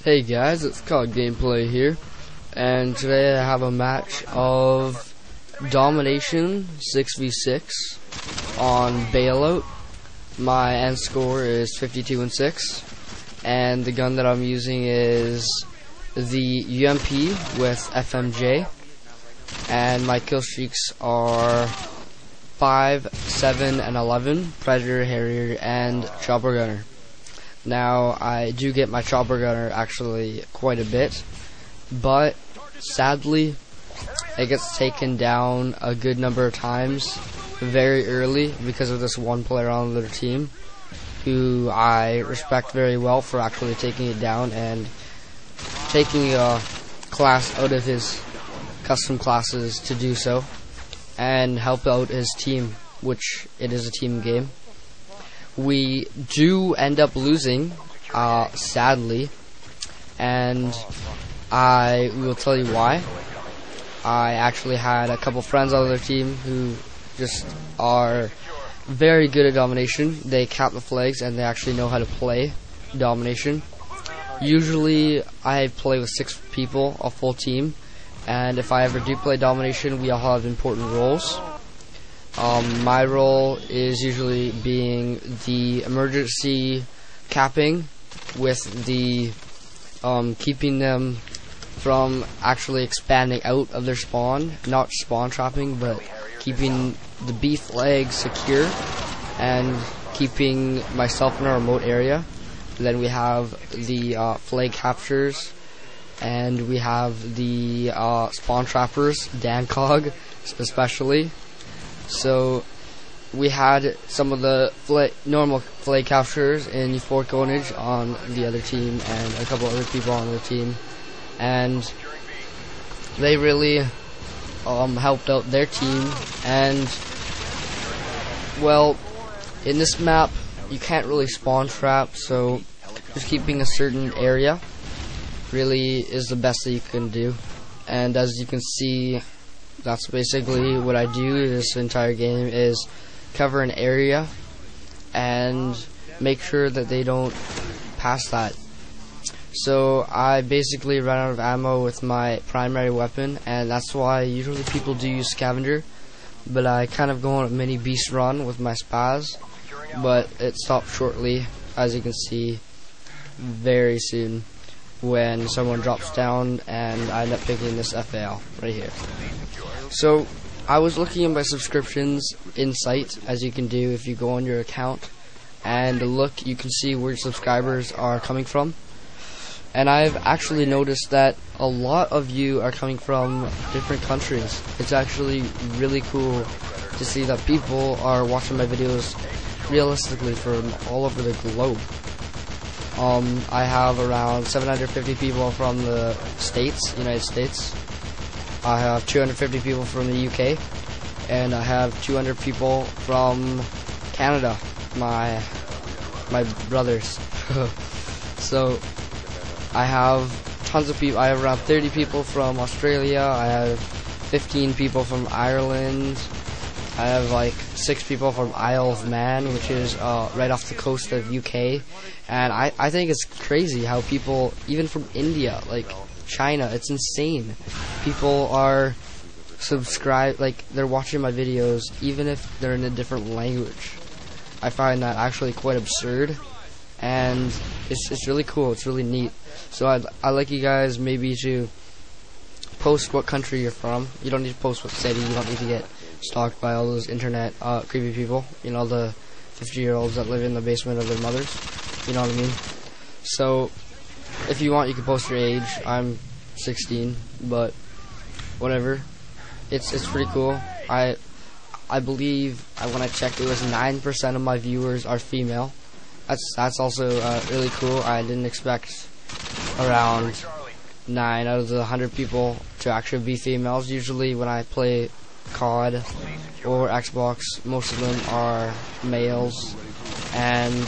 Hey guys, it's called Gameplay here, and today I have a match of Domination 6v6 on Bailout. My end score is 52-6, and the gun that I'm using is the UMP with FMJ, and my kill streaks are 5, 7, and 11, Predator, Harrier, and Chopper Gunner. Now, I do get my Chopper Gunner actually quite a bit, but sadly, it gets taken down a good number of times very early because of this one player on their team, who I respect very well for actually taking it down and taking a class out of his custom classes to do so, and help out his team, which it is a team game. We do end up losing, sadly, and I will tell you why. I actually had a couple friends on their team who just are very good at Domination. They cap the flags and they actually know how to play Domination. Usually I play with 6 people, a full team, and if I ever do play Domination, we all have important roles. My role is usually being the emergency capping, with the keeping them from actually expanding out of their spawn, not spawn trapping, but keeping the B flag secure and keeping myself in a remote area. Then we have the flag captures, and we have the spawn trappers, Dancog especially. So we had some of the normal flag capturers in Euphoric Ownage on the other team and a couple other people on the team, and they really helped out their team. And well, in this map you can't really spawn trap, so just keeping a certain area really is the best that you can do. And as you can see, that's basically what I do this entire game, is cover an area and make sure that they don't pass that. So I basically run out of ammo with my primary weapon, and that's why usually people do use scavenger, but I kind of go on a mini beast run with my spaz, but it stopped shortly, as you can see, very soon, when someone drops down and I end up picking this FAL right here. So I was looking at my subscriptions in sight, as you can do if you go on your account and look, you can see where subscribers are coming from. And I've actually noticed that a lot of you are coming from different countries. It's actually really cool to see that people are watching my videos realistically from all over the globe. I have around 750 people from the States, United States. I have 250 people from the UK, and I have 200 people from Canada, my brothers. So I have tons of people. I have around 30 people from Australia. I have 15 people from Ireland. I have like 6 people from Isle of Man, which is right off the coast of UK. And I think it's crazy how people, even from India, like China, it's insane. People are subscribed, like they're watching my videos even if they're in a different language. I find that actually quite absurd, and it's really cool. It's really neat. So I'd like you guys maybe to post what country you're from. You don't need to post what city. You don't need to get stalked by all those internet creepy people, you know, the 50-year-olds that live in the basement of their mothers, you know what I mean? So if you want, you can post your age. I'm 16, but whatever. It's pretty cool. I believe when I checked, it was 9% of my viewers are female. That's also really cool. I didn't expect around 9 out of the 100 people to actually be females. Usually when I play COD or Xbox, most of them are males and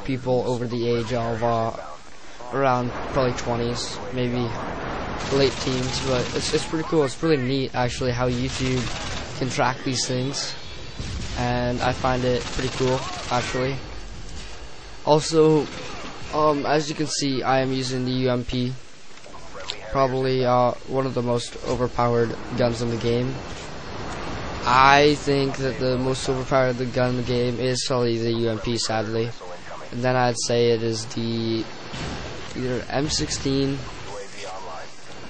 people over the age of around probably 20s, maybe late teens. But it's pretty cool. It's really neat actually how YouTube can track these things, and I find it pretty cool actually. Also, As you can see, I am using the UMP, probably one of the most overpowered guns in the game. I think that the most overpowered gun in the game is probably the UMP, sadly. And then I'd say it is the either M16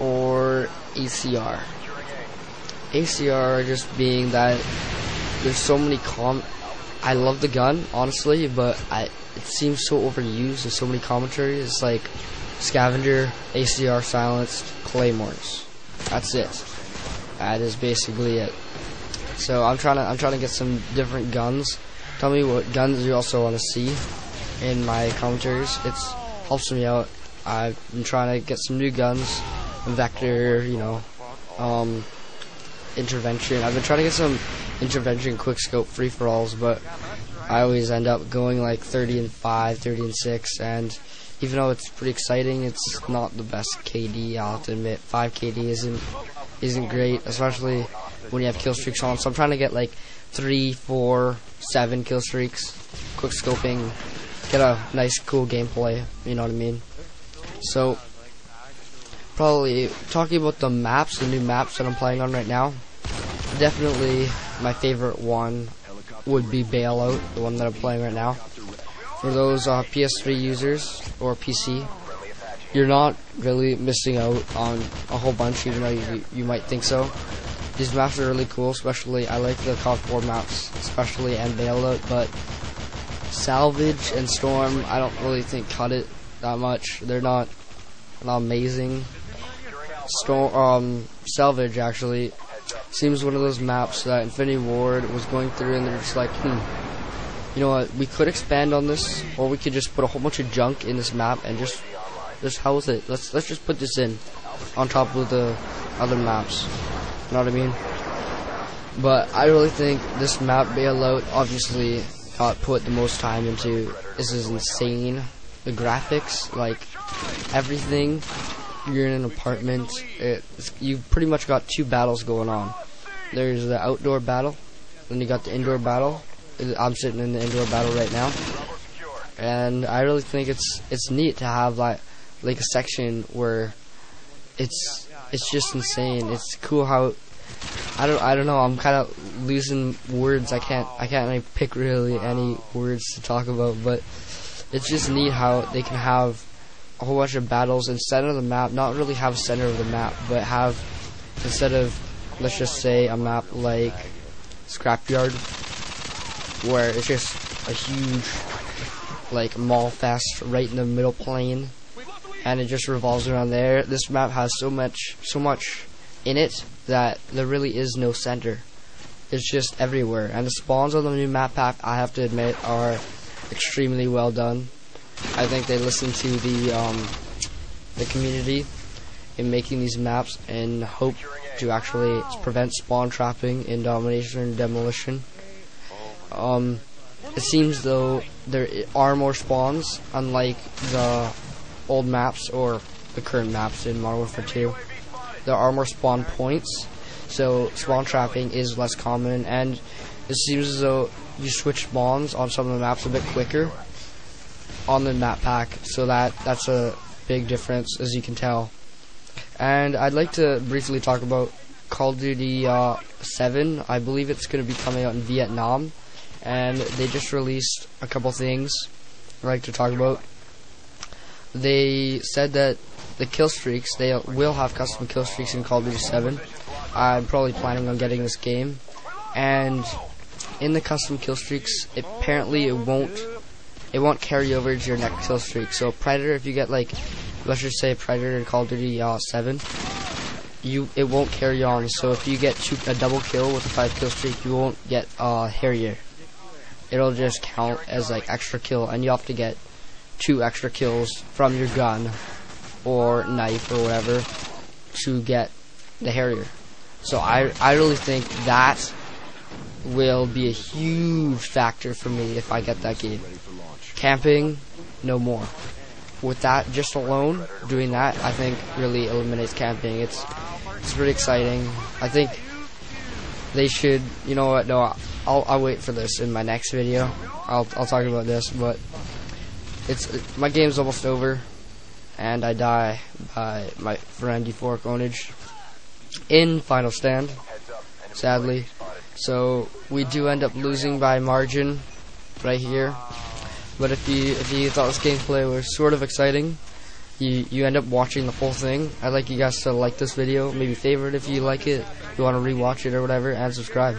or ACR. ACR just being that there's so many I love the gun, honestly, but it seems so overused. There's so many commentaries. It's like Scavenger, ACR silenced, Claymores. That's it. That is basically it. So I'm trying to get some different guns. Tell me what guns you also want to see in my commentaries. It helps me out. I've been trying to get some new guns, Vector, intervention. I've been trying to get some intervention quickscope free-for-alls, but I always end up going like 30 and 5, 30 and 6, and even though it's pretty exciting, it's not the best KD, I'll have to admit. 5 KD isn't great, especially when you have kill streaks on. So I'm trying to get like 3, 4, 7 kill streaks, quickscoping, get a nice cool gameplay, you know what I mean? So probably talking about the maps, the new maps that I'm playing on right now, definitely my favorite one would be Bailout, the one that I'm playing right now. For those PS3 users or PC, you're not really missing out on a whole bunch, even though you might think so. These maps are really cool, especially I like the COD 4 maps, especially, and Bailout, but Salvage and Storm, I don't really think cut it that much. They're not amazing. Salvage actually seems one of those maps that Infinity Ward was going through, and they're just like, you know what, we could expand on this, or we could just put a whole bunch of junk in this map and just house it. Let's just put this in on top of the other maps. You know what I mean? But I really think this map, Bailout, obviously got put the most time into. This is insane. The graphics, like everything. You're in an apartment. You've pretty much got 2 battles going on. There's the outdoor battle, then you got the indoor battle. I'm sitting in the indoor battle right now, and I really think it's neat to have like a section where it's just insane. It's cool how I don't know. I'm kind of losing words. I can't like, pick really any words to talk about, but it's just neat how they can have a whole bunch of battles and center of the map, not really have a center of the map, but have, instead of, let's just say, a map like Scrapyard, where it's just a huge like mall fest right in the middle plane, and it just revolves around there. This map has so much in it that there really is no center. It's just everywhere, and the spawns on the new map pack, I have to admit, are extremely well done. I think they listen to the community in making these maps and hope to actually prevent spawn trapping in Domination and Demolition. It seems though there are more spawns, unlike the old maps or the current maps in Modern Warfare 2. There are more spawn points, so spawn trapping is less common, and it seems as though you switch spawns on some of the maps a bit quicker on the map pack, so that's a big difference, as you can tell. And I'd like to briefly talk about Call of Duty 7. I believe it's going to be coming out in Vietnam, and they just released a couple things I'd like to talk about. They said that the kill streaks, they will have custom kill streaks in Call of Duty 7. I'm probably planning on getting this game, and in the custom kill streaks, apparently it won't carry over to your next kill streak. So Predator, if you get like, let's just say Predator in Call of Duty 7, it won't carry on. So if you get a double kill with a 5 kill streak, you won't get Harrier. It'll just count as like extra kill, and you have to get 2 extra kills from your gun or knife or whatever to get the Harrier. So I really think that will be a huge factor for me if I get that game. Camping, no more. With that, just alone, doing that, I think really eliminates camping. It's pretty exciting. I think they should, you know what, no, I'll wait for this in my next video. I'll talk about this, but my game's almost over, and I die by my friend Euphoric Ownage in final stand, sadly. So we do end up losing by margin right here. But if you thought this gameplay was sort of exciting, you end up watching the whole thing. I'd like you guys to like this video, maybe favorite if you like it, if you want to rewatch it or whatever, and subscribe.